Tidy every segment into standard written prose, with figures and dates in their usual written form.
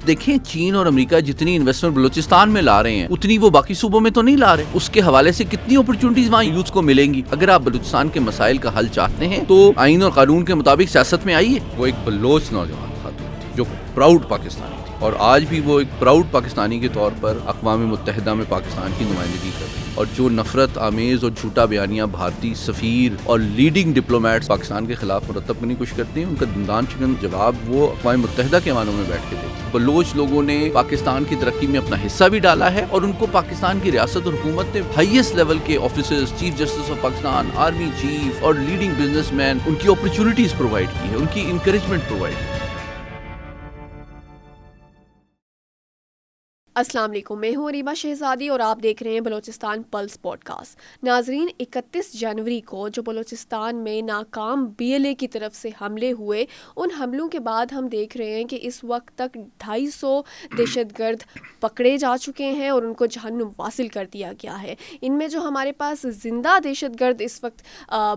دیکھیں چین اور امریکہ جتنی انویسٹمنٹ بلوچستان میں لا رہے ہیں اتنی وہ باقی صوبوں میں تو نہیں لا رہے. اس کے حوالے سے کتنی اپرچونٹیز وہاں یوتھ کو ملیں گی. اگر آپ بلوچستان کے مسائل کا حل چاہتے ہیں تو آئین اور قانون کے مطابق سیاست میں آئیے. وہ ایک بلوچ نوجوان خاتون تھی جو پراؤڈ پاکستانی تھی اور آج بھی وہ ایک پراؤڈ پاکستانی کے طور پر اقوام متحدہ میں پاکستان کی نمائندگی کر رہی ہے. اور جو نفرت آمیز اور جھوٹا بیانیہ بھارتی سفیر اور لیڈنگ ڈپلومیٹس پاکستان کے خلاف مرتب کرنے کی کوشش کرتے ہیں، ان کا دندان چکن جواب وہ اقوام متحدہ کے ایوانوں میں بیٹھ کے دیتے ہیں. بلوچ لوگوں نے پاکستان کی ترقی میں اپنا حصہ بھی ڈالا ہے اور ان کو پاکستان کی ریاست اور حکومت نے ہائیسٹ لیول کے officers, chief justice of Pakistan, army chief اور لیڈنگ بزنس مین، ان کی اپرچونٹیز پرووائڈ کی ہے، ان کی انکریجمنٹ پرووائڈ کی ہے. السلام علیکم، میں ہوں ریما شہزادی اور آپ دیکھ رہے ہیں بلوچستان پلس پوڈ کاسٹ. ناظرین، 31 جنوری کو جو بلوچستان میں ناکام BLA کی طرف سے حملے ہوئے، ان حملوں کے بعد ہم دیکھ رہے ہیں کہ اس وقت تک 250 دہشت گرد پکڑے جا چکے ہیں اور ان کو جہنم واصل کر دیا گیا ہے. ان میں جو ہمارے پاس زندہ دہشت گرد اس وقت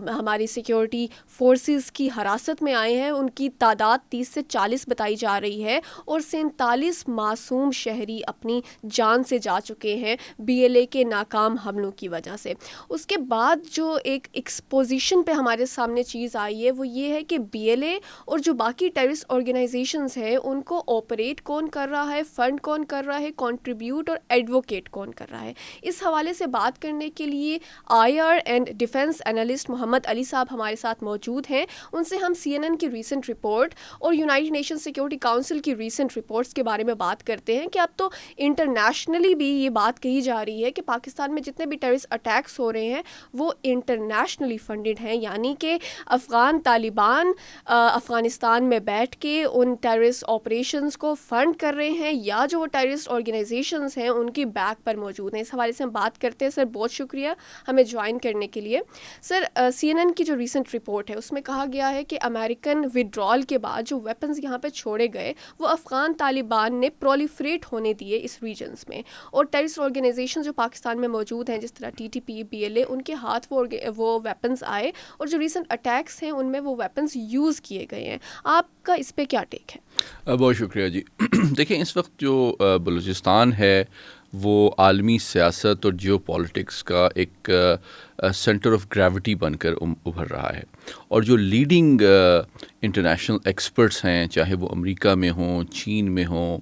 ہماری سیکیورٹی فورسز کی حراست میں آئے ہیں، ان کی تعداد 30 سے 40 بتائی جا رہی ہے اور 47 معصوم شہری اپنی جان سے جا چکے ہیں BLA کے ناکام حملوں کی وجہ سے. اس کے بعد جو ایک ایکسپوزیشن پہ ہمارے سامنے چیز آئی ہے وہ یہ ہے کہ BLA اور جو باقی ٹیررسٹ آرگنائزیشنز ہیں ان کو آپریٹ کون کر رہا ہے، فنڈ کون کر رہا ہے، کنٹریبیوٹ اور ایڈوکیٹ کون کر رہا ہے. اس حوالے سے بات کرنے کے لیے IR اینڈ ڈیفنس انالسٹ محمد علی صاحب ہمارے ساتھ موجود ہیں. ان سے ہم CNN کی ریسنٹ رپورٹ اور یونائٹڈ نیشن سیکیورٹی کاؤنسل کی ریسنٹ رپورٹس کے بارے میں بات کرتے ہیں کہ اب تو انٹرنیشنلی بھی یہ بات کہی جا رہی ہے کہ پاکستان میں جتنے بھی ٹیررسٹ اٹیکس ہو رہے ہیں وہ انٹرنیشنلی فنڈڈ ہیں، یعنی کہ افغان طالبان افغانستان میں بیٹھ کے ان ٹیررسٹ آپریشنز کو فنڈ کر رہے ہیں یا جو وہ ٹیررسٹ آرگنائزیشنز ہیں ان کی بیک پر موجود ہیں. اس حوالے سے ہم بات کرتے ہیں. سر بہت شکریہ ہمیں جوائن کرنے کے لیے. سر CNN کی جو ریسنٹ رپورٹ ہے اس میں کہا گیا ہے کہ امریکن وڈرال کے بعد جو ویپنز یہاں پہ چھوڑے گئے وہ افغان طالبان نے پرولیفریٹ ہونے دیے اس ریجنز میں، اور ٹیررسٹ آرگنائزیشن جو پاکستان میں موجود ہیں جس طرح TTP BLA ان کے ہاتھ وہ ویپنز آئے اور جو ریسنٹ اٹیکس ہیں ان میں وہ ویپنز یوز کیے گئے ہیں. آپ کا اس پہ کیا ٹیک ہے؟ بہت شکریہ جی. دیکھیں اس وقت جو بلوچستان ہے وہ عالمی سیاست اور جیو پالیٹکس کا ایک سینٹر آف گریوٹی بن کر ابھر رہا ہے، اور جو لیڈنگ انٹرنیشنل ایکسپرٹس ہیں چاہے وہ امریکہ میں ہوں، چین میں ہوں،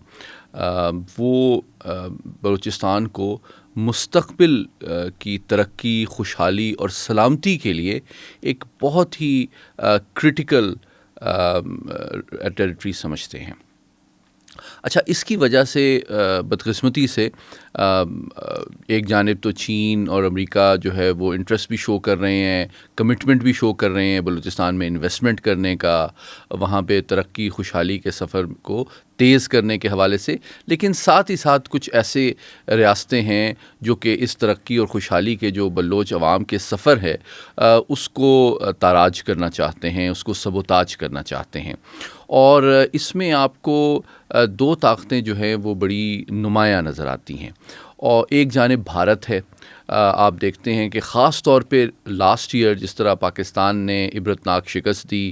وہ بلوچستان کو مستقبل کی ترقی، خوشحالی اور سلامتی کے لیے ایک بہت ہی کرٹیکل ٹیریٹری سمجھتے ہیں. اچھا، اس کی وجہ سے بدقسمتی سے ایک جانب تو چین اور امریکہ جو ہے وہ انٹرسٹ بھی شو کر رہے ہیں، کمٹمنٹ بھی شو کر رہے ہیں بلوچستان میں انویسٹمنٹ کرنے کا، وہاں پہ ترقی خوشحالی کے سفر کو تیز کرنے کے حوالے سے، لیکن ساتھ ہی ساتھ کچھ ایسے ریاستیں ہیں جو کہ اس ترقی اور خوشحالی کے جو بلوچ عوام کے سفر ہے اس کو تاراج کرنا چاہتے ہیں، اس کو سبوتاج کرنا چاہتے ہیں. اور اس میں آپ کو دو طاقتیں جو ہیں وہ بڑی نمایاں نظر آتی ہیں. اور ایک جانب بھارت ہے. آپ دیکھتے ہیں کہ خاص طور پہ لاسٹ ایئر جس طرح پاکستان نے عبرتناک شکست دی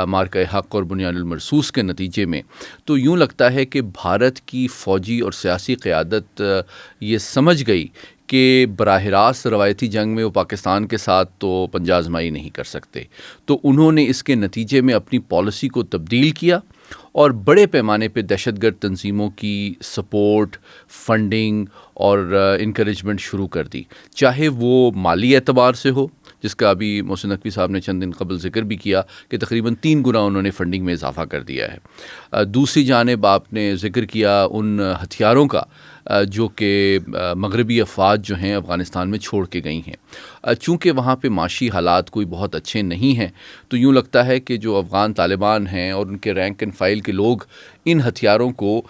مارکہ حق اور بنیاد المرصوص کے نتیجے میں، تو یوں لگتا ہے کہ بھارت کی فوجی اور سیاسی قیادت یہ سمجھ گئی کہ براہ راست روایتی جنگ میں وہ پاکستان کے ساتھ تو پنجہ آزمائی نہیں کر سکتے، تو انہوں نے اس کے نتیجے میں اپنی پالیسی کو تبدیل کیا اور بڑے پیمانے پہ دہشت گرد تنظیموں کی سپورٹ، فنڈنگ اور انکریجمنٹ شروع کر دی، چاہے وہ مالی اعتبار سے ہو، جس کا ابھی محسن نقوی صاحب نے چند دن قبل ذکر بھی کیا کہ تقریباً 3 گنا انہوں نے فنڈنگ میں اضافہ کر دیا ہے. دوسری جانب آپ نے ذکر کیا ان ہتھیاروں کا جو کہ مغربی افواج جو ہیں افغانستان میں چھوڑ کے گئی ہیں. چونکہ وہاں پہ معاشی حالات کوئی بہت اچھے نہیں ہیں، تو یوں لگتا ہے کہ جو افغان طالبان ہیں اور ان کے رینک اینڈ فائل کے لوگ ان ہتھیاروں کو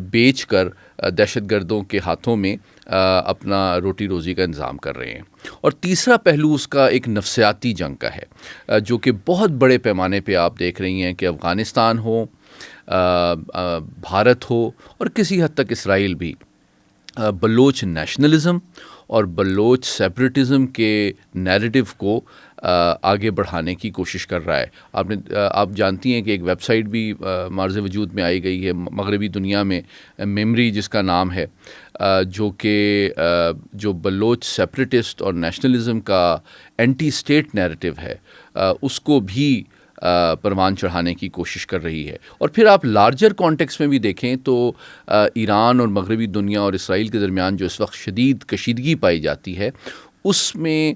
بیچ کر دہشت گردوں کے ہاتھوں میں اپنا روٹی روزی کا انتظام کر رہے ہیں. اور تیسرا پہلو اس کا ایک نفسیاتی جنگ کا ہے، جو کہ بہت بڑے پیمانے پہ آپ دیکھ رہی ہیں کہ افغانستان ہو، بھارت ہو اور کسی حد تک اسرائیل بھی، بلوچ نیشنلزم اور بلوچ سیپریٹزم کے نیریٹو کو آگے بڑھانے کی کوشش کر رہا ہے. آپ جانتی ہیں کہ ایک ویب سائٹ بھی معرض وجود میں آئی گئی ہے مغربی دنیا میں، میمری جس کا نام ہے، جو بلوچ سیپریٹسٹ اور نیشنلزم کا اینٹی اسٹیٹ نیریٹو ہے اس کو بھی پروان چڑھانے کی کوشش کر رہی ہے. اور پھر آپ لارجر کانٹیکس میں بھی دیکھیں تو ایران اور مغربی دنیا اور اسرائیل کے درمیان جو اس وقت شدید کشیدگی پائی جاتی ہے، اس میں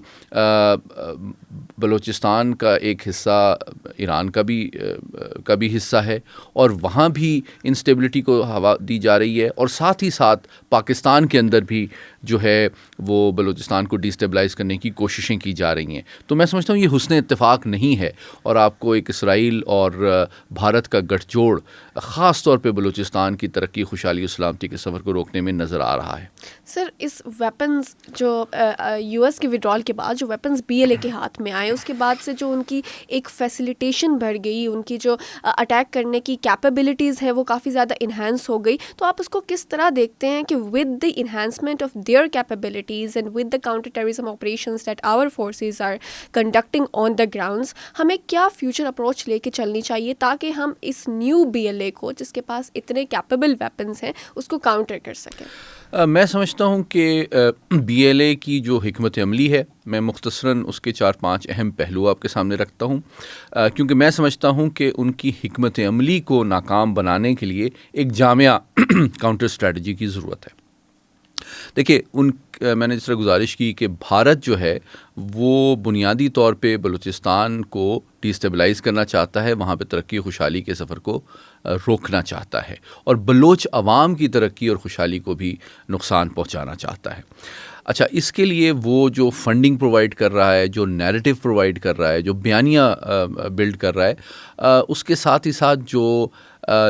بلوچستان کا ایک حصہ ایران کا بھی حصہ ہے، اور وہاں بھی انسٹیبلٹی کو ہوا دی جا رہی ہے، اور ساتھ ہی ساتھ پاکستان کے اندر بھی جو ہے وہ بلوچستان کو ڈیسٹیبلائز کرنے کی کوششیں کی جا رہی ہیں. تو میں سمجھتا ہوں یہ حسن اتفاق نہیں ہے، اور آپ کو ایک اسرائیل اور بھارت کا گٹھ جوڑ خاص طور پہ بلوچستان کی ترقی، خوشحالی و سلامتی کے سفر کو روکنے میں نظر آ رہا ہے. سر، اس ویپنز جو یو ایس کے وڈرال کے بعد جو ویپنز بی ایل اے کے ہاتھ میں آئے، اس کے بعد سے جو ان کی ایک فیسیلیٹیشن بڑھ گئی، ان کی جو اٹیک کرنے کی کیپیبلٹیز ہے وہ کافی زیادہ انہینس ہو گئی، تو آپ اس کو کس طرح دیکھتے ہیں کہ with the enhancement of their capabilities and with the counter terrorism operations that our forces are conducting on the grounds, ہمیں کیا فیوچر اپروچ لے کے چلنی چاہیے تاکہ ہم اس نیو بی ایل اے کو، جس کے پاس اتنے کیپیبل ویپنز ہیں، اس کو کاؤنٹر کر سکیں؟ میں سمجھتا ہوں کہ بی ایل اے کی جو حکمت عملی ہے، میں مختصراً اس کے 4-5 اہم پہلو آپ کے سامنے رکھتا ہوں، کیونکہ میں سمجھتا ہوں کہ ان کی حکمت عملی کو ناکام بنانے کے لیے ایک جامع کاؤنٹر اسٹریٹجی کی ضرورت ہے. دیکھیے، میں نے جس طرح گزارش کی کہ بھارت جو ہے وہ بنیادی طور پہ بلوچستان کو ڈیسٹیبلائز کرنا چاہتا ہے، وہاں پہ ترقی و خوشحالی کے سفر کو روکنا چاہتا ہے، اور بلوچ عوام کی ترقی اور خوشحالی کو بھی نقصان پہنچانا چاہتا ہے. اچھا، اس کے لیے وہ جو فنڈنگ پرووائڈ کر رہا ہے، جو نیریٹو پرووائڈ کر رہا ہے، جو بیانیہ بلڈ کر رہا ہے، اس کے ساتھ ہی ساتھ جو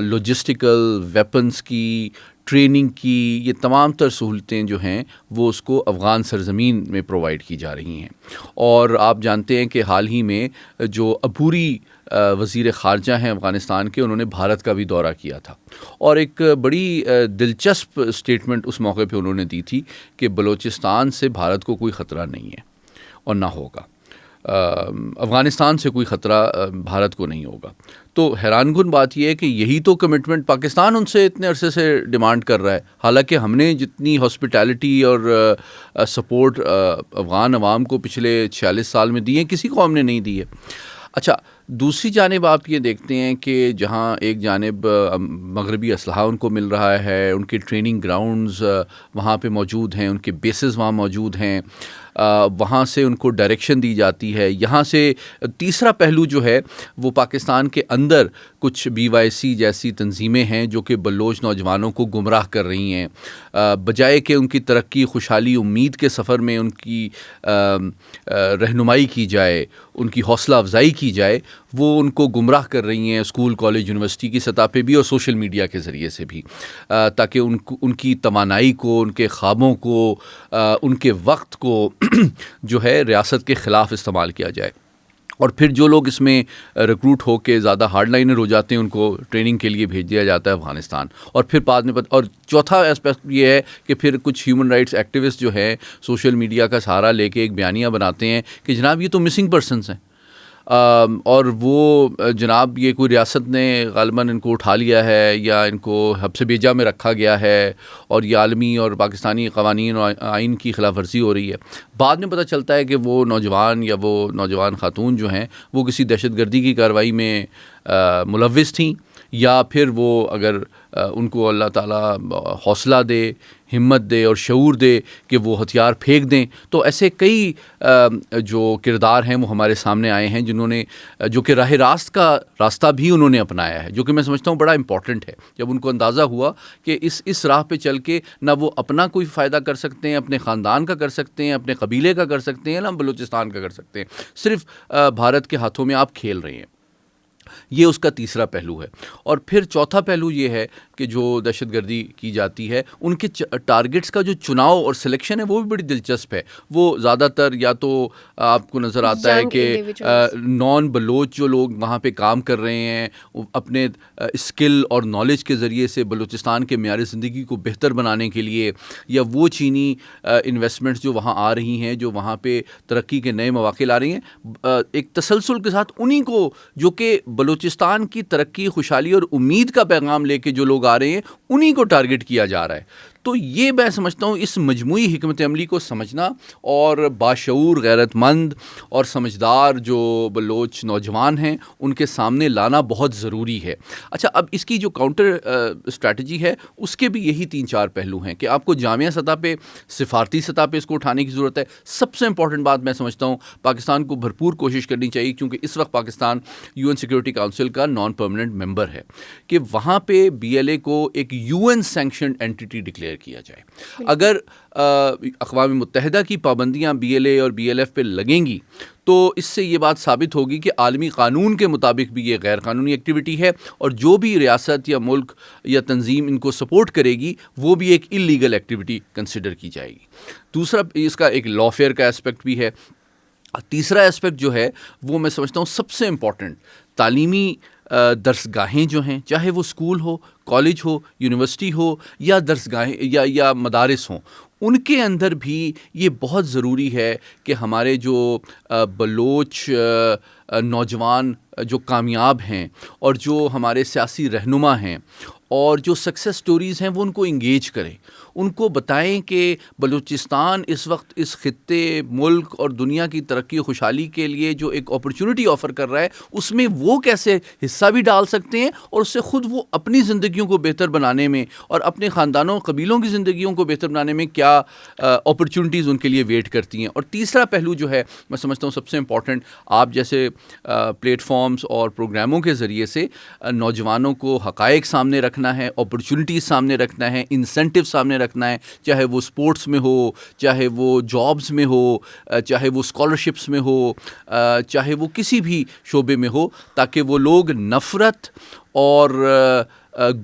لاجسٹیکل ویپنز کی، ٹریننگ کی، یہ تمام تر سہولتیں جو ہیں وہ اس کو افغان سرزمین میں پرووائڈ کی جا رہی ہیں. اور آپ جانتے ہیں کہ حال ہی میں جو عبوری وزیر خارجہ ہیں افغانستان کے، انہوں نے بھارت کا بھی دورہ کیا تھا، اور ایک بڑی دلچسپ اسٹیٹمنٹ اس موقع پہ انہوں نے دی تھی کہ بلوچستان سے بھارت کو کوئی خطرہ نہیں ہے اور نہ ہوگا، افغانستان سے کوئی خطرہ بھارت کو نہیں ہوگا. تو حیران کن بات یہ ہے کہ یہی تو کمٹمنٹ پاکستان ان سے اتنے عرصے سے ڈیمانڈ کر رہا ہے، حالانکہ ہم نے جتنی ہاسپٹیلٹی اور سپورٹ افغان عوام کو پچھلے 46 سال میں دی ہے، کسی قوم نے نہیں دی ہے. اچھا، دوسری جانب آپ یہ دیکھتے ہیں کہ جہاں ایک جانب مغربی اسلحہ ان کو مل رہا ہے، ان کے ٹریننگ گراؤنڈز وہاں پہ موجود ہیں، ان کے بیسز وہاں موجود ہیں، وہاں سے ان کو ڈائریکشن دی جاتی ہے. یہاں سے تیسرا پہلو جو ہے وہ پاکستان کے اندر کچھ بی وائی سی جیسی تنظیمیں ہیں جو کہ بلوچ نوجوانوں کو گمراہ کر رہی ہیں، بجائے کہ ان کی ترقی، خوشحالی، امید کے سفر میں ان کی رہنمائی کی جائے، ان کی حوصلہ افزائی کی جائے، وہ ان کو گمراہ کر رہی ہیں اسکول، کالج، یونیورسٹی کی سطح پہ بھی اور سوشل میڈیا کے ذریعے سے بھی، تاکہ ان کی توانائی کو، ان کے خوابوں کو، ان کے وقت کو جو ہے ریاست کے خلاف استعمال کیا جائے. اور پھر جو لوگ اس میں ریکروٹ ہو کے زیادہ ہارڈ لائنر ہو جاتے ہیں، ان کو ٹریننگ کے لیے بھیج دیا جاتا ہے افغانستان. اور پھر بعد میں اور چوتھا اسپیکٹ یہ ہے کہ پھر کچھ ہیومن رائٹس ایکٹیوسٹ جو ہیں سوشل میڈیا کا سہارا لے کے ایک بیانیہ بناتے ہیں کہ جناب یہ تو مسنگ پرسنس ہیں، اور وہ جناب یہ کوئی ریاست نے غالباً ان کو اٹھا لیا ہے یا ان کو حبس بیجا میں رکھا گیا ہے، اور یہ عالمی اور پاکستانی قوانین اور آئین کی خلاف ورزی ہو رہی ہے. بعد میں پتہ چلتا ہے کہ وہ نوجوان یا وہ نوجوان خاتون جو ہیں وہ کسی دہشت گردی کی کارروائی میں ملوث تھیں، یا پھر وہ اگر ان کو اللہ تعالیٰ حوصلہ دے، ہمت دے اور شعور دے کہ وہ ہتھیار پھینک دیں. تو ایسے کئی جو کردار ہیں وہ ہمارے سامنے آئے ہیں جنہوں نے جو کہ راہ راست کا راستہ بھی انہوں نے اپنایا ہے، جو کہ میں سمجھتا ہوں بڑا امپورٹنٹ ہے. جب ان کو اندازہ ہوا کہ اس راہ پہ چل کے نہ وہ اپنا کوئی فائدہ کر سکتے ہیں، اپنے خاندان کا کر سکتے ہیں، اپنے قبیلے کا کر سکتے ہیں، نہ بلوچستان کا کر سکتے ہیں، صرف بھارت کے ہاتھوں میں آپ کھیل رہے ہیں. یہ اس کا تیسرا پہلو ہے. اور پھر چوتھا پہلو یہ ہے کہ جو دہشت گردی کی جاتی ہے ان کے ٹارگٹس کا جو چناؤ اور سلیکشن ہے وہ بھی بڑی دلچسپ ہے. وہ زیادہ تر یا تو آپ کو نظر آتا ہے کہ نان بلوچ جو لوگ وہاں پہ کام کر رہے ہیں اپنے اسکل اور نالج کے ذریعے سے بلوچستان کے معیار زندگی کو بہتر بنانے کے لیے, یا وہ چینی انویسٹمنٹس جو وہاں آ رہی ہیں جو وہاں پہ ترقی کے نئے مواقع لا رہی ہیں, ایک تسلسل کے ساتھ انہی کو جو کہ بلوچستان کی ترقی, خوشحالی اور امید کا پیغام لے کے جو لوگ آ رہے ہیں انہی کو ٹارگٹ کیا جا رہا ہے. تو یہ میں سمجھتا ہوں اس مجموعی حکمت عملی کو سمجھنا اور باشعور, غیرت مند اور سمجھدار جو بلوچ نوجوان ہیں ان کے سامنے لانا بہت ضروری ہے. اچھا, اب اس کی جو کاؤنٹر اسٹریٹجی ہے اس کے بھی یہی 3-4 پہلو ہیں کہ آپ کو جامعہ سطح پہ, سفارتی سطح پہ اس کو اٹھانے کی ضرورت ہے. سب سے امپورٹنٹ بات میں سمجھتا ہوں پاکستان کو بھرپور کوشش کرنی چاہیے, کیونکہ اس وقت پاکستان UN سیکورٹی کاؤنسل کا نان پرماننٹ ممبر ہے, کہ وہاں پہ BLA کو ایک UN سینکشنڈ اینٹی ڈکلیئر کیا جائے. اگر اقوام متحدہ کی پابندیاں BLA اور BLF پہ لگیں گی تو اس سے یہ بات ثابت ہوگی کہ عالمی قانون کے مطابق بھی یہ غیر قانونی ایکٹیویٹی ہے, اور جو بھی ریاست یا ملک یا تنظیم ان کو سپورٹ کرے گی وہ بھی ایک اللیگل ایکٹیویٹی کنسیڈر کی جائے گی. دوسرا اس کا ایک لا فیئر کا اسپیکٹ بھی ہے. تیسرا اسپیکٹ جو ہے وہ میں سمجھتا ہوں سب سے امپورٹنٹ, تعلیمی درسگاہیں جو ہیں, چاہے وہ اسکول ہو, کالج ہو, یونیورسٹی ہو یا درسگاہیں یا مدارس ہوں, ان کے اندر بھی یہ بہت ضروری ہے کہ ہمارے جو بلوچ نوجوان جو کامیاب ہیں اور جو ہمارے سیاسی رہنما ہیں اور جو سکسیس سٹوریز ہیں وہ ان کو انگیج کریں, ان کو بتائیں کہ بلوچستان اس وقت اس خطے, ملک اور دنیا کی ترقی و خوشحالی کے لیے جو ایک اپرچونٹی آفر کر رہا ہے اس میں وہ کیسے حصہ بھی ڈال سکتے ہیں, اور اس سے خود وہ اپنی زندگیوں کو بہتر بنانے میں اور اپنے خاندانوں قبیلوں کی زندگیوں کو بہتر بنانے میں کیا اپرچونٹیز ان کے لیے ویٹ کرتی ہیں. اور تیسرا پہلو جو ہے میں سمجھتا ہوں سب سے امپورٹنٹ, آپ جیسے پلیٹ فارمز اور پروگراموں کے ذریعے سے نوجوانوں کو حقائق سامنے رکھنا ہے, اپرچونٹیز سامنے رکھنا ہے, انسینٹیو سامنے رکھنا ہے, چاہے وہ سپورٹس میں ہو, چاہے وہ جابز میں ہو, چاہے وہ اسکالرشپس میں ہو, چاہے وہ کسی بھی شعبے میں ہو, تاکہ وہ لوگ نفرت اور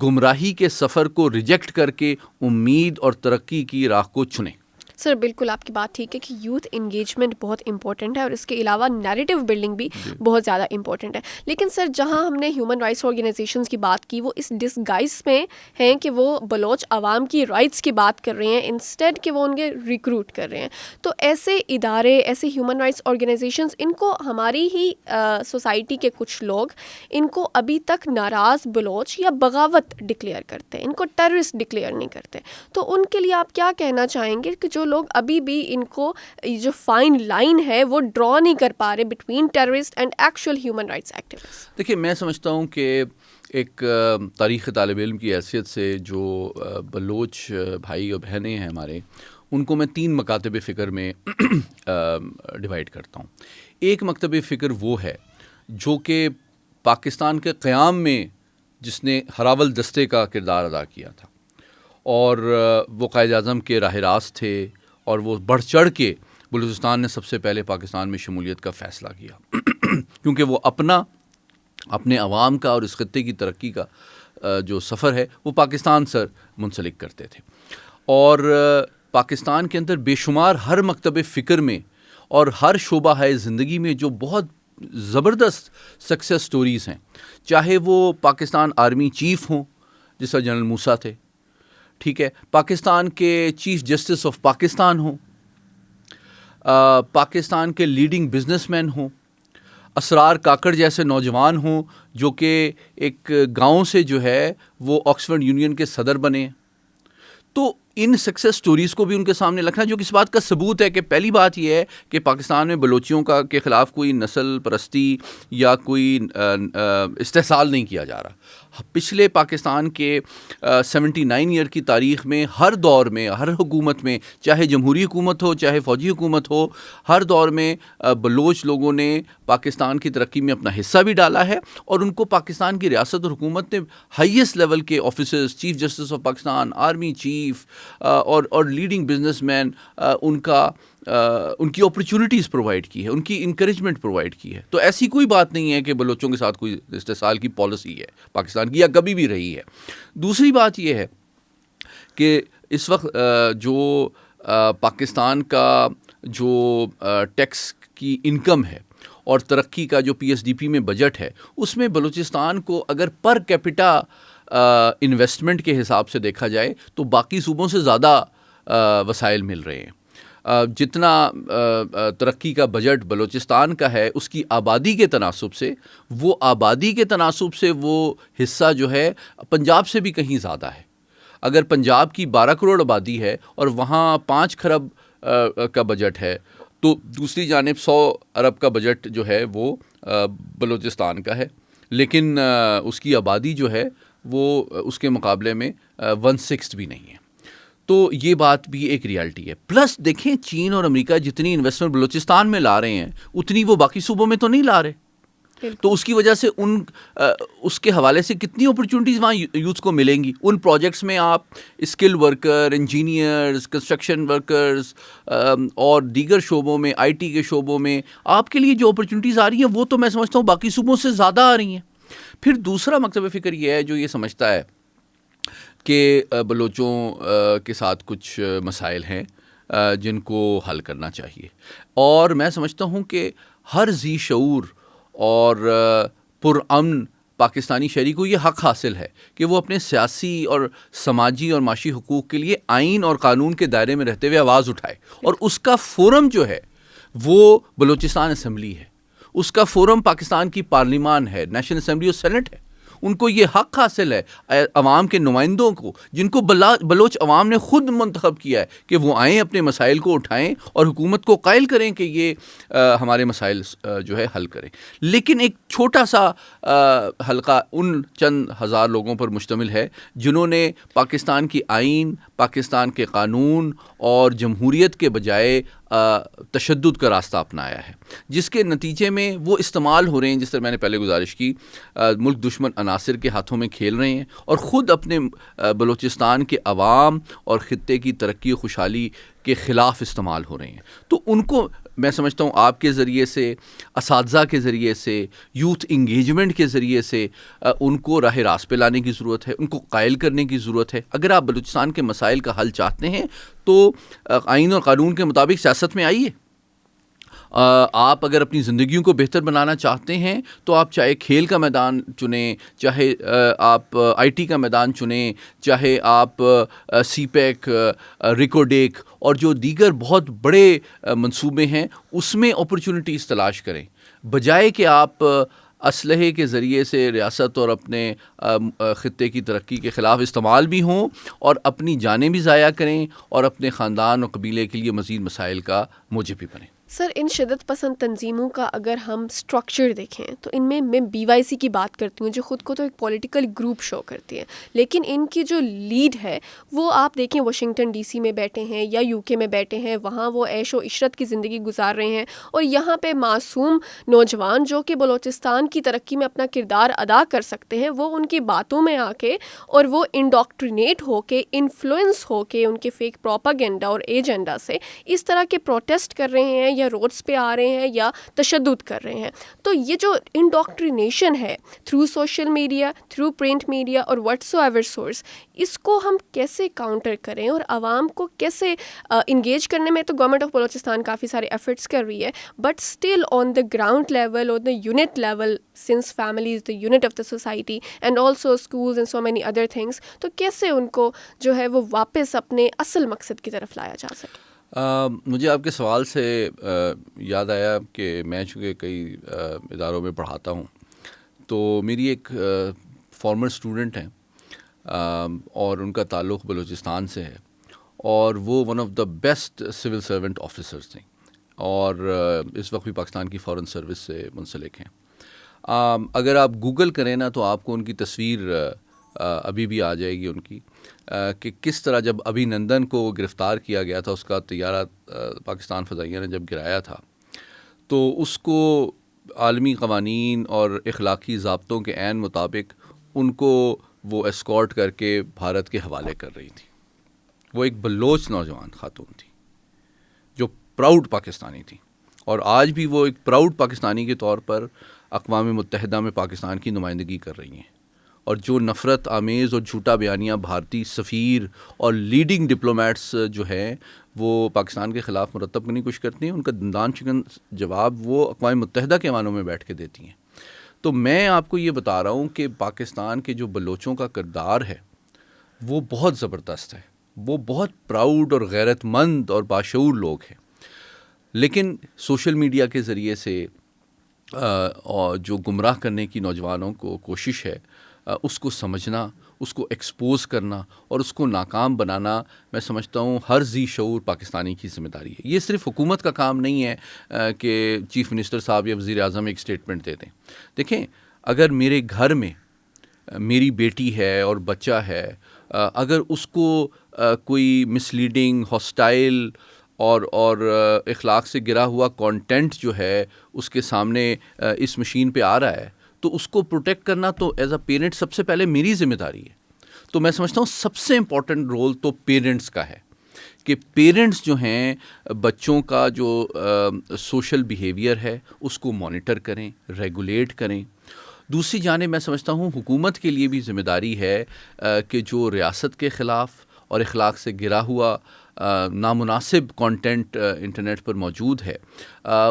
گمراہی کے سفر کو ریجیکٹ کر کے امید اور ترقی کی راہ کو چنیں. سر بالکل آپ کی بات ٹھیک ہے کہ یوتھ انگیجمنٹ بہت امپورٹنٹ ہے اور اس کے علاوہ نیریٹو بلڈنگ بھی بہت زیادہ امپورٹنٹ ہے. لیکن سر جہاں ہم نے ہیومن رائٹس آرگنائزیشنز کی بات کی وہ اس ڈسگائز میں ہیں کہ وہ بلوچ عوام کی رائٹس کی بات کر رہے ہیں انسٹیڈ کہ وہ ان کے ریکروٹ کر رہے ہیں. تو ایسے ادارے, ایسے ہیومن رائٹس آرگنائزیشنز, ان کو ہماری ہی سوسائٹی کے کچھ لوگ ان کو ابھی تک ناراض بلوچ یا بغاوت ڈکلیئر کرتے ہیں, ان کو ٹیررسٹ ڈکلیئر نہیں کرتے. تو ان کے لیے آپ کیا کہنا چاہیں گے کہ جو لوگ ابھی بھی ان کو جو فائن لائن ہے وہ ڈرا نہیں کر پا رہے between terrorist and actual human rights activist? دیکھیے, میں سمجھتا ہوں کہ ایک تاریخ طالب علم کی حیثیت سے جو بلوچ بھائی اور بہنیں ہیں ہمارے, ان کو میں 3 مکاتب فکر میں ڈیوائیڈ کرتا ہوں. ایک مکتب فکر وہ ہے جو کہ پاکستان کے قیام میں جس نے ہراول دستے کا کردار ادا کیا تھا, اور وہ قائد اعظم کے راہ راست تھے, اور وہ بڑھ چڑھ کے بلوچستان نے سب سے پہلے پاکستان میں شمولیت کا فیصلہ کیا کیونکہ وہ اپنے عوام کا اور اس خطے کی ترقی کا جو سفر ہے وہ پاکستان سے منسلک کرتے تھے. اور پاکستان کے اندر بے شمار ہر مکتب فکر میں اور ہر شعبہ ہے زندگی میں جو بہت زبردست سکسیس سٹوریز ہیں, چاہے وہ پاکستان آرمی چیف ہوں جس طرح جنرل موسیٰ تھے, ٹھیک ہے, پاکستان کے چیف جسٹس آف پاکستان ہوں, پاکستان کے لیڈنگ بزنس مین ہوں, اسرار کاکڑ جیسے نوجوان ہوں جو کہ ایک گاؤں سے جو ہے وہ آکسفورڈ یونین کے صدر بنے. تو ان سکسیس سٹوریز کو بھی ان کے سامنے رکھنا, جو کہ اس بات کا ثبوت ہے کہ پہلی بات یہ ہے کہ پاکستان میں بلوچیوں کے خلاف کوئی نسل پرستی یا کوئی استحصال نہیں کیا جا رہا. پچھلے پاکستان کے 79 ایئر کی تاریخ میں ہر دور میں, ہر حکومت میں, چاہے جمہوری حکومت ہو چاہے فوجی حکومت ہو, ہر دور میں بلوچ لوگوں نے پاکستان کی ترقی میں اپنا حصہ بھی ڈالا ہے, اور ان کو پاکستان کی ریاست اور حکومت نے ہائیسٹ لیول کے officers, chief justice of Pakistan, army chief اور لیڈنگ بزنس مین, ان کا ان کی اپرچونٹیز پرووائڈ کی ہے, ان کی انکریجمنٹ پرووائڈ کی ہے. تو ایسی کوئی بات نہیں ہے کہ بلوچوں کے ساتھ کوئی استحصال کی پالیسی ہے پاکستان کی, یا کبھی بھی رہی ہے. دوسری بات یہ ہے کہ اس وقت جو پاکستان کا جو ٹیکس کی انکم ہے اور ترقی کا جو PSDP میں بجٹ ہے, اس میں بلوچستان کو اگر پر کیپٹا انویسٹمنٹ کے حساب سے دیکھا جائے تو باقی صوبوں سے زیادہ وسائل مل رہے ہیں. جتنا ترقی کا بجٹ بلوچستان کا ہے, اس کی آبادی کے تناسب سے وہ حصہ جو ہے پنجاب سے بھی کہیں زیادہ ہے. اگر پنجاب کی 12 کروڑ آبادی ہے اور وہاں 5 کھرب کا بجٹ ہے, تو دوسری جانب 100 ارب کا بجٹ جو ہے وہ بلوچستان کا ہے, لیکن اس کی آبادی جو ہے وہ اس کے مقابلے میں 1/6 بھی نہیں ہے. تو یہ بات بھی ایک ریالٹی ہے. پلس دیکھیں, چین اور امریکہ جتنی انویسٹمنٹ بلوچستان میں لا رہے ہیں اتنی وہ باقی صوبوں میں تو نہیں لا رہے. تو اس کی وجہ سے اس کے حوالے سے کتنی اپرچونٹیز وہاں یوتھ کو ملیں گی. ان پروجیکٹس میں آپ skill worker, engineers, construction workers اور دیگر شعبوں میں, IT کے شعبوں میں آپ کے لیے جو اپرچونٹیز آ رہی ہیں وہ تو میں سمجھتا ہوں باقی صوبوں سے زیادہ آ رہی ہیں. پھر دوسرا مکتب فکر یہ ہے جو یہ سمجھتا ہے کہ بلوچوں کے ساتھ کچھ مسائل ہیں جن کو حل کرنا چاہیے, اور میں سمجھتا ہوں کہ ہر ذی شعور اور پرامن پاکستانی شہری کو یہ حق حاصل ہے کہ وہ اپنے سیاسی اور سماجی اور معاشی حقوق کے لیے آئین اور قانون کے دائرے میں رہتے ہوئے آواز اٹھائے. اور اس کا فورم جو ہے وہ بلوچستان اسمبلی ہے, اس کا فورم پاکستان کی پارلیمان ہے, نیشنل اسمبلی اور سینٹ ہے. ان کو یہ حق حاصل ہے عوام کے نمائندوں کو, جن کو بلوچ عوام نے خود منتخب کیا ہے, کہ وہ آئیں, اپنے مسائل کو اٹھائیں اور حکومت کو قائل کریں کہ یہ ہمارے مسائل جو ہے حل کریں. لیکن ایک چھوٹا سا حلقہ ان چند ہزار لوگوں پر مشتمل ہے جنہوں نے پاکستان کی آئین, پاکستان کے قانون اور جمہوریت کے بجائے تشدد کا راستہ اپنایا ہے, جس کے نتیجے میں وہ استعمال ہو رہے ہیں, جس طرح میں نے پہلے گزارش کی, ملک دشمن عناصر کے ہاتھوں میں کھیل رہے ہیں اور خود اپنے بلوچستان کے عوام اور خطے کی ترقی و خوشحالی کے خلاف استعمال ہو رہے ہیں. تو ان کو میں سمجھتا ہوں آپ کے ذریعے سے, اساتذہ کے ذریعے سے, یوتھ انگیجمنٹ کے ذریعے سے ان کو راہ راست پہ لانے کی ضرورت ہے, ان کو قائل کرنے کی ضرورت ہے. اگر آپ بلوچستان کے مسائل کا حل چاہتے ہیں تو آئین اور قانون کے مطابق سیاست میں آئیے. آپ اگر اپنی زندگیوں کو بہتر بنانا چاہتے ہیں تو آپ چاہے کھیل کا میدان چنیں, چاہے آپ IT کا میدان چنیں, چاہے آپ CPEC, ریکوڈیک اور جو دیگر بہت بڑے منصوبے ہیں اس میں اپرچونٹیز تلاش کریں, بجائے کہ آپ اسلحے کے ذریعے سے ریاست اور اپنے خطے کی ترقی کے خلاف استعمال بھی ہوں اور اپنی جانیں بھی ضائع کریں اور اپنے خاندان اور قبیلے کے لیے مزید مسائل کا موجب بھی بنیں. سر, ان شدت پسند تنظیموں کا اگر ہم سٹرکچر دیکھیں تو ان میں BYC کی بات کرتی ہوں, جو خود کو تو ایک پولیٹیکل گروپ شو کرتی ہے, لیکن ان کی جو لیڈ ہے وہ آپ دیکھیں واشنگٹن DC میں بیٹھے ہیں یا UK میں بیٹھے ہیں, وہاں وہ عیش و عشرت کی زندگی گزار رہے ہیں, اور یہاں پہ معصوم نوجوان جو کہ بلوچستان کی ترقی میں اپنا کردار ادا کر سکتے ہیں, وہ ان کی باتوں میں آ کے اور وہ انڈاکٹرینیٹ ہو کے, انفلوئنس ہو کے ان کے فیک پروپاگینڈا اور ایجنڈا سے اس طرح کے پروٹیسٹ کر رہے ہیں یا روڈز پہ آ رہے ہیں یا تشدد کر رہے ہیں. تو یہ جو انڈاکٹرینیشن ہے through social media, through print media اور واٹس ایور سورس, اس کو ہم کیسے کاؤنٹر کریں اور عوام کو کیسے انگیج کرنے میں تو گورنمنٹ آف بلوچستان کافی سارے ایفرٹس کر رہی ہے, but still on the ground level, on the unit level, since family is the unit of the society and also schools and so many other things, تو کیسے ان کو جو ہے وہ واپس اپنے اصل مقصد کی طرف لایا جا سکے؟ مجھے آپ کے سوال سے یاد آیا کہ میں چونکہ کئی اداروں میں پڑھاتا ہوں, تو میری ایک فارمر اسٹوڈنٹ ہیں اور ان کا تعلق بلوچستان سے ہے, اور وہ one of the best civil servant officers تھیں اور اس وقت بھی پاکستان کی فارن سروس سے منسلک ہیں. اگر آپ گوگل کریں نا تو آپ کو ان کی تصویر ابھی بھی آ جائے گی ان کی, کہ کس طرح جب ابھی نندن کو گرفتار کیا گیا تھا, اس کا طیارہ پاکستان فضائیہ نے جب گرایا تھا, تو اس کو عالمی قوانین اور اخلاقی ضابطوں کے عین مطابق ان کو وہ اسکارٹ کر کے بھارت کے حوالے کر رہی تھی. وہ ایک بلوچ نوجوان خاتون تھی جو پراؤڈ پاکستانی تھیں اور آج بھی وہ ایک پراؤڈ پاکستانی کے طور پر اقوام متحدہ میں پاکستان کی نمائندگی کر رہی ہیں. اور جو نفرت آمیز اور جھوٹا بیانیہ بھارتی سفیر اور لیڈنگ ڈپلومیٹس جو ہیں وہ پاکستان کے خلاف مرتب کرنے کی کوشش کرتی ہیں, ان کا دندان شکن جواب وہ اقوام متحدہ کے ایوانوں میں بیٹھ کے دیتی ہیں. تو میں آپ کو یہ بتا رہا ہوں کہ پاکستان کے جو بلوچوں کا کردار ہے وہ بہت زبردست ہے, وہ بہت پراؤڈ اور غیرت مند اور باشعور لوگ ہیں. لیکن سوشل میڈیا کے ذریعے سے اور جو گمراہ کرنے کی نوجوانوں کو کوشش ہے, اس کو سمجھنا, اس کو ایکسپوز کرنا اور اس کو ناکام بنانا, میں سمجھتا ہوں ہر ذی شعور پاکستانی کی ذمہ داری ہے. یہ صرف حکومت کا کام نہیں ہے کہ چیف منسٹر صاحب یا وزیر اعظم ایک اسٹیٹمنٹ دے دیں. دیکھیں, اگر میرے گھر میں میری بیٹی ہے اور بچہ ہے, اگر اس کو کوئی مس لیڈنگ, ہاسٹائل اور اخلاق سے گرا ہوا کانٹینٹ جو ہے اس کے سامنے اس مشین پہ آ رہا ہے, تو اس کو پروٹیکٹ کرنا تو ایز اے پیرنٹ سب سے پہلے میری ذمہ داری ہے. تو میں سمجھتا ہوں سب سے امپورٹنٹ رول تو پیرنٹس کا ہے کہ پیرنٹس جو ہیں بچوں کا جو سوشل بیہیویئر ہے اس کو مانیٹر کریں, ریگولیٹ کریں. دوسری جانب میں سمجھتا ہوں حکومت کے لیے بھی ذمہ داری ہے کہ جو ریاست کے خلاف اور اخلاق سے گرا ہوا نامناسب کانٹینٹ انٹرنیٹ پر موجود ہے,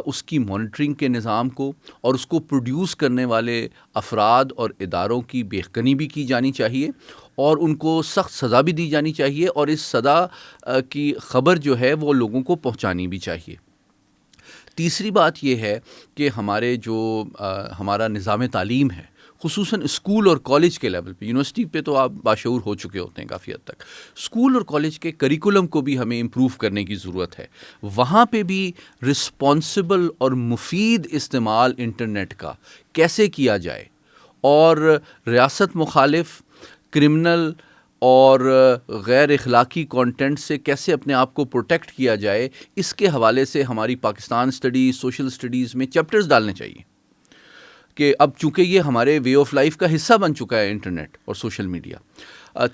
اس کی مانیٹرنگ کے نظام کو اور اس کو پروڈیوس کرنے والے افراد اور اداروں کی بےخنی بھی کی جانی چاہیے اور ان کو سخت سزا بھی دی جانی چاہیے, اور اس سزا کی خبر جو ہے وہ لوگوں کو پہنچانی بھی چاہیے. تیسری بات یہ ہے کہ ہمارا نظام تعلیم ہے, خصوصاً اسکول اور کالج کے لیول پہ, یونیورسٹی پہ تو آپ باشعور ہو چکے ہوتے ہیں کافی حد تک, اسکول اور کالج کے کریکولم کو بھی ہمیں امپروو کرنے کی ضرورت ہے. وہاں پہ بھی رسپانسبل اور مفید استعمال انٹرنیٹ کا کیسے کیا جائے اور ریاست مخالف, کرمنل اور غیر اخلاقی کانٹینٹ سے کیسے اپنے آپ کو پروٹیکٹ کیا جائے, اس کے حوالے سے ہماری پاکستان اسٹڈیز, سوشل اسٹڈیز میں چیپٹرز ڈالنے چاہیے کہ اب چونکہ یہ ہمارے وے آف لائف کا حصہ بن چکا ہے انٹرنیٹ اور سوشل میڈیا.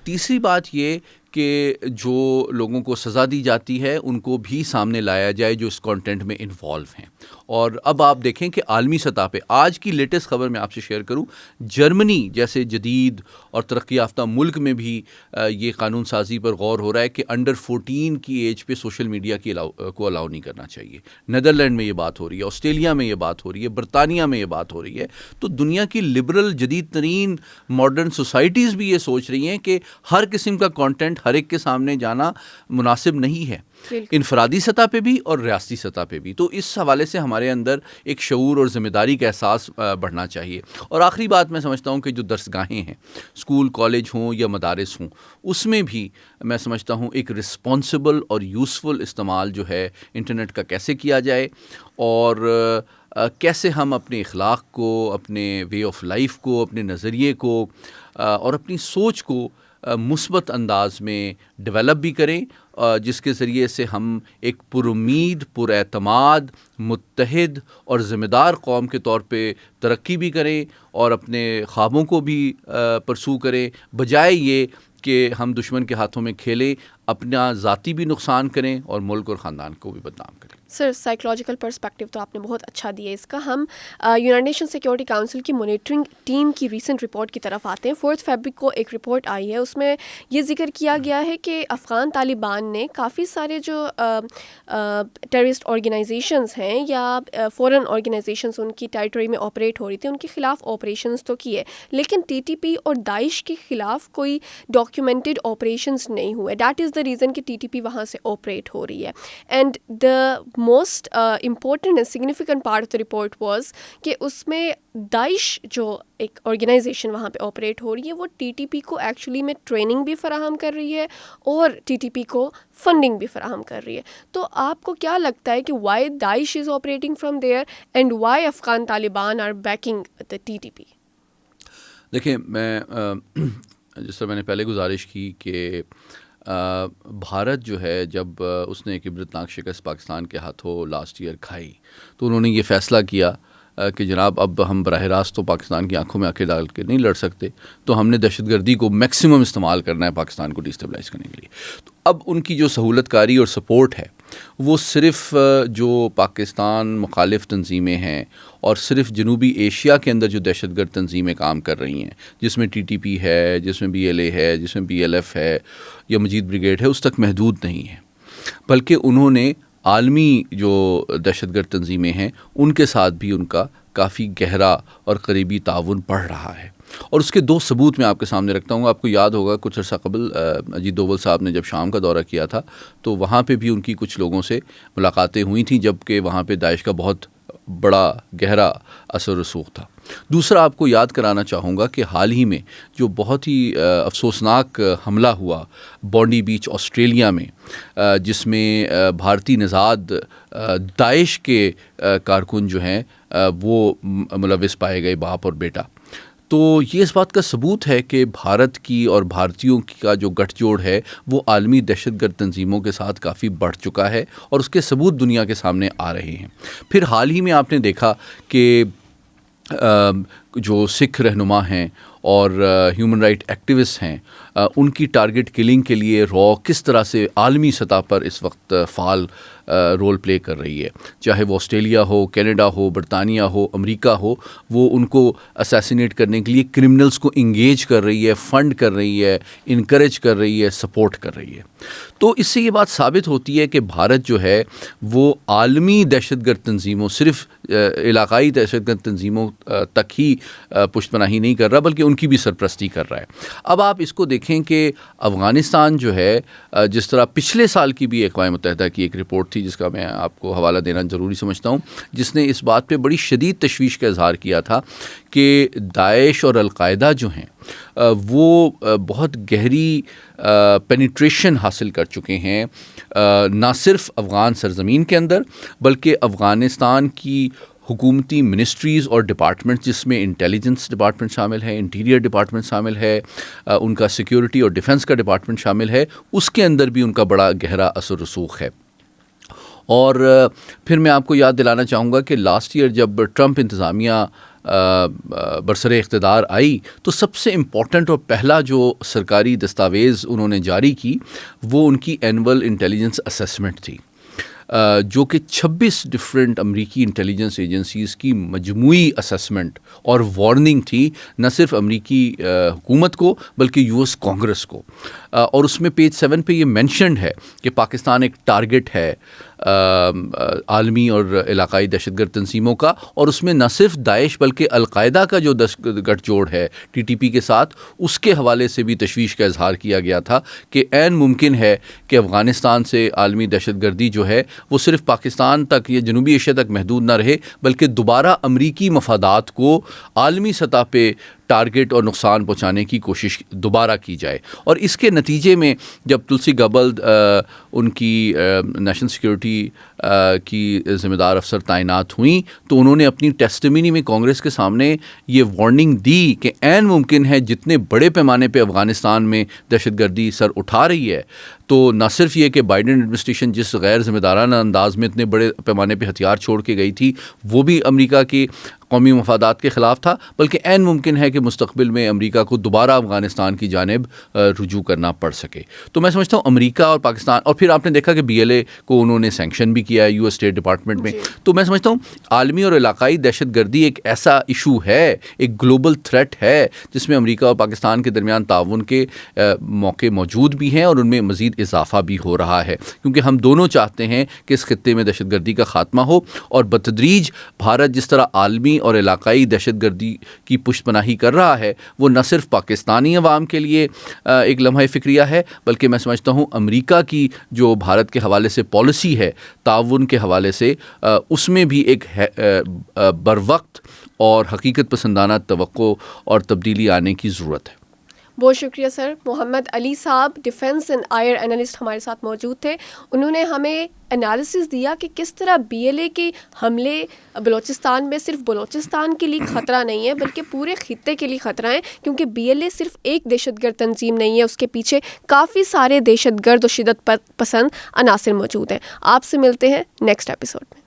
تیسری بات یہ کہ جو لوگوں کو سزا دی جاتی ہے ان کو بھی سامنے لایا جائے جو اس کانٹینٹ میں انوالو ہیں. اور اب آپ دیکھیں کہ عالمی سطح پہ آج کی لیٹسٹ خبر میں آپ سے شیئر کروں, جرمنی جیسے جدید اور ترقی یافتہ ملک میں بھی یہ قانون سازی پر غور ہو رہا ہے کہ انڈر 14 کی ایج پہ سوشل میڈیا کو الاؤ نہیں کرنا چاہیے. نیدرلینڈ میں یہ بات ہو رہی ہے, آسٹریلیا میں یہ بات ہو رہی ہے, برطانیہ میں یہ بات ہو رہی ہے. تو دنیا کی لبرل جدید ترین ماڈرن سوسائٹیز بھی یہ سوچ رہی ہیں کہ ہر قسم کا کانٹینٹ ہر ایک کے سامنے جانا مناسب نہیں ہے, انفرادی سطح پہ بھی اور ریاستی سطح پہ بھی. تو اس حوالے سے ہمارے اندر ایک شعور اور ذمہ داری کا احساس بڑھنا چاہیے. اور آخری بات میں سمجھتا ہوں کہ جو درسگاہیں ہیں, اسکول, کالج ہوں یا مدارس ہوں, اس میں بھی میں سمجھتا ہوں ایک رسپانسبل اور یوزفل استعمال جو ہے انٹرنیٹ کا کیسے کیا جائے اور کیسے ہم اپنے اخلاق کو, اپنے وے آف لائف کو, اپنے نظریے کو اور اپنی سوچ کو مثبت انداز میں ڈیولپ بھی کریں, جس کے ذریعے سے ہم ایک پرامید, پراعتماد, متحد اور ذمہ دار قوم کے طور پہ ترقی بھی کریں اور اپنے خوابوں کو بھی پرسو کریں, بجائے یہ کہ ہم دشمن کے ہاتھوں میں کھیلیں, اپنا ذاتی بھی نقصان کریں اور ملک اور خاندان کو بھی بدنام کریں. سر, سائیکولوجیکل پرسپیکٹو تو آپ نے بہت اچھا دیا اس کا. ہم یونائیٹڈ نیشن سیکورٹی کاؤنسل کی مانیٹرنگ ٹیم کی ریسنٹ رپورٹ کی طرف آتے ہیں. 4 فیبرک کو ایک رپورٹ آئی ہے, اس میں یہ ذکر کیا گیا ہے کہ افغان طالبان نے کافی سارے جو ٹیررسٹ آرگنائزیشنز ہیں یا فورن آرگنائزیشنز ان کی ٹیریٹری میں آپریٹ ہو رہی تھی, ان کے خلاف آپریشنز تو کیے, لیکن TTP اور داعش کے خلاف کوئی ڈاکیومنٹڈ آپریشنز نہیں ہوئے. دیٹ از دا ریزن کہ TTP وہاں سے آپریٹ ہو رہی ہے. And the most important and significant part of the report was کہ اس میں داعش جو ایک آرگنائزیشن وہاں پہ آپریٹ ہو رہی ہے وہ TTP کو ایکچولی میں ٹریننگ بھی فراہم کر رہی ہے اور TTP کو فنڈنگ بھی فراہم کر رہی ہے. تو آپ کو کیا لگتا ہے کہ why Daesh is operating from there and why Afghan Taliban are backing the TTP؟ دیکھیں, میں جس طرح میں نے پہلے گزارش کی کہ بھارت جو ہے جب اس نے ایک عبرتناک شکست پاکستان کے ہاتھوں لاسٹ ایئر کھائی تو انہوں نے یہ فیصلہ کیا کہ جناب اب ہم براہ راست تو پاکستان کی آنکھوں میں آنکھیں ڈال کے نہیں لڑ سکتے, تو ہم نے دہشت گردی کو میکسیمم استعمال کرنا ہے پاکستان کو ڈیسٹیبلائز کرنے کے لیے. تو اب ان کی جو سہولت کاری اور سپورٹ ہے وہ صرف جو پاکستان مخالف تنظیمیں ہیں اور صرف جنوبی ایشیا کے اندر جو دہشت گرد تنظیمیں کام کر رہی ہیں، جس میں ٹی ٹی پی ہے، جس میں BLA ہے، جس میں BLF ہے یا مجید بریگیڈ ہے، اس تک محدود نہیں ہے، بلکہ انہوں نے عالمی جو دہشت گرد تنظیمیں ہیں ان کے ساتھ بھی ان کا کافی گہرا اور قریبی تعاون بڑھ رہا ہے. اور اس کے 2 ثبوت میں آپ کے سامنے رکھتا ہوں. آپ کو یاد ہوگا کچھ عرصہ قبل اجیت دوول صاحب نے جب شام کا دورہ کیا تھا تو وہاں پہ بھی ان کی کچھ لوگوں سے ملاقاتیں ہوئی تھیں، جبکہ وہاں پہ داعش کا بہت بڑا گہرا اثر رسوخ تھا. دوسرا آپ کو یاد کرانا چاہوں گا کہ حال ہی میں جو بہت ہی افسوسناک حملہ ہوا بونڈی بیچ آسٹریلیا میں، جس میں بھارتی نژاد داعش کے کارکن جو ہیں وہ ملوث پائے گئے، باپ اور بیٹا. تو یہ اس بات کا ثبوت ہے کہ بھارت کی اور بھارتیوں کا جو گٹھ جوڑ ہے وہ عالمی دہشت گرد تنظیموں کے ساتھ کافی بڑھ چکا ہے، اور اس کے ثبوت دنیا کے سامنے آ رہے ہیں. پھر حال ہی میں آپ نے دیکھا کہ جو سکھ رہنما ہیں اور ہیومن رائٹ ایکٹیوسٹ ہیں، ان کی ٹارگٹ کلنگ کے لیے را کس طرح سے عالمی سطح پر اس وقت فعال رول پلے کر رہی ہے. چاہے وہ آسٹریلیا ہو، کینیڈا ہو، برطانیہ ہو، امریکہ ہو، وہ ان کو اسیسینیٹ کرنے کے لیے کرمنلز کو انگیج کر رہی ہے، فنڈ کر رہی ہے، انکریج کر رہی ہے، سپورٹ کر رہی ہے. تو اس سے یہ بات ثابت ہوتی ہے کہ بھارت جو ہے وہ عالمی دہشت گرد تنظیموں، صرف علاقائی دہشت گرد تنظیموں تک ہی پشت پناہی نہیں کر رہا بلکہ ان کی بھی سرپرستی کر رہا ہے. اب آپ اس کو دیکھیں کہ افغانستان جو ہے، جس طرح پچھلے سال کی بھی اقوام متحدہ کی ایک رپورٹ تھی جس کا میں آپ کو حوالہ دینا ضروری سمجھتا ہوں، جس نے اس بات پہ بڑی شدید تشویش کا اظہار کیا تھا کہ داعش اور القاعدہ جو ہیں وہ بہت گہری پینیٹریشن حاصل کر چکے ہیں، نہ صرف افغان سرزمین کے اندر بلکہ افغانستان کی حکومتی منسٹریز اور ڈپارٹمنٹ، جس میں انٹیلیجنس ڈپارٹمنٹ شامل ہے، انٹیریئر ڈپارٹمنٹ شامل ہے، ان کا سیکیورٹی اور ڈیفنس کا ڈپارٹمنٹ شامل ہے، اس کے اندر بھی ان کا بڑا گہرا اثر رسوخ ہے. اور پھر میں آپ کو یاد دلانا چاہوں گا کہ لاسٹ ایئر جب ٹرمپ انتظامیہ برسر اقتدار آئی تو سب سے امپورٹنٹ اور پہلا جو سرکاری دستاویز انہوں نے جاری کی وہ ان کی اینول انٹیلیجنس اسیسمنٹ تھی، جو کہ 26 ڈفرینٹ امریکی انٹیلیجنس ایجنسیز کی مجموعی اسیسمنٹ اور وارننگ تھی، نہ صرف امریکی حکومت کو بلکہ US کانگریس کو. اور اس میں پیج 7 پہ یہ مینشنڈ ہے کہ پاکستان ایک ٹارگٹ ہے عالمی اور علاقائی دہشت گرد تنظیموں کا، اور اس میں نہ صرف داعش بلکہ القاعدہ کا جو گٹھ جوڑ ہے TTP کے ساتھ، اس کے حوالے سے بھی تشویش کا اظہار کیا گیا تھا کہ عین ممکن ہے کہ افغانستان سے عالمی دہشت گردی جو ہے وہ صرف پاکستان تک یا جنوبی ایشیا تک محدود نہ رہے بلکہ دوبارہ امریکی مفادات کو عالمی سطح پہ ٹارگٹ اور نقصان پہنچانے کی کوشش دوبارہ کی جائے. اور اس کے نتیجے میں جب تلسی گبلد ان کی نیشنل سیکیورٹی کی ذمہ دار افسر تعینات ہوئیں تو انہوں نے اپنی ٹیسٹیمنی میں کانگریس کے سامنے یہ وارننگ دی کہ عین ممکن ہے جتنے بڑے پیمانے پہ افغانستان میں دہشت گردی سر اٹھا رہی ہے، تو نہ صرف یہ کہ بائیڈن ایڈمنسٹریشن جس غیر ذمہ دارانہ انداز میں اتنے بڑے پیمانے پہ ہتھیار چھوڑ کے گئی تھی وہ بھی امریکہ کی قومی مفادات کے خلاف تھا، بلکہ عین ممکن ہے کہ مستقبل میں امریکہ کو دوبارہ افغانستان کی جانب رجوع کرنا پڑ سکے. تو میں سمجھتا ہوں امریکہ اور پاکستان، اور پھر آپ نے دیکھا کہ BLA کو انہوں نے سینکشن بھی کیا ہے US اسٹیٹ ڈپارٹمنٹ میں. تو میں سمجھتا ہوں عالمی اور علاقائی دہشت گردی ایک ایسا ایشو ہے، ایک گلوبل تھریٹ ہے جس میں امریکہ اور پاکستان کے درمیان تعاون کے موقع موجود بھی ہیں اور ان میں مزید اضافہ بھی ہو رہا ہے، کیونکہ ہم دونوں چاہتے ہیں کہ اس خطے میں دہشت گردی کا خاتمہ ہو. اور بتدریج بھارت جس طرح عالمی اور علاقائی دہشت گردی کی پشت پناہی کر رہا ہے وہ نہ صرف پاکستانی عوام کے لیے ایک لمحہ فکریہ ہے بلکہ میں سمجھتا ہوں امریکہ کی جو بھارت کے حوالے سے پالیسی ہے تعاون کے حوالے سے، اس میں بھی ایک بروقت اور حقیقت پسندانہ توقع اور تبدیلی آنے کی ضرورت ہے. بہت شکریہ سر. محمد علی صاحب ڈیفنس اینڈ آئر انالسٹ ہمارے ساتھ موجود تھے. انہوں نے ہمیں انالیسس دیا کہ کس طرح BLA کے حملے بلوچستان میں صرف بلوچستان کے لیے خطرہ نہیں ہے بلکہ پورے خطے کے لیے خطرہ ہے، کیونکہ BLA صرف ایک دہشت گرد تنظیم نہیں ہے، اس کے پیچھے کافی سارے دہشت گرد اور شدت پسند عناصر موجود ہیں. آپ سے ملتے ہیں نیکسٹ ایپیسوڈ.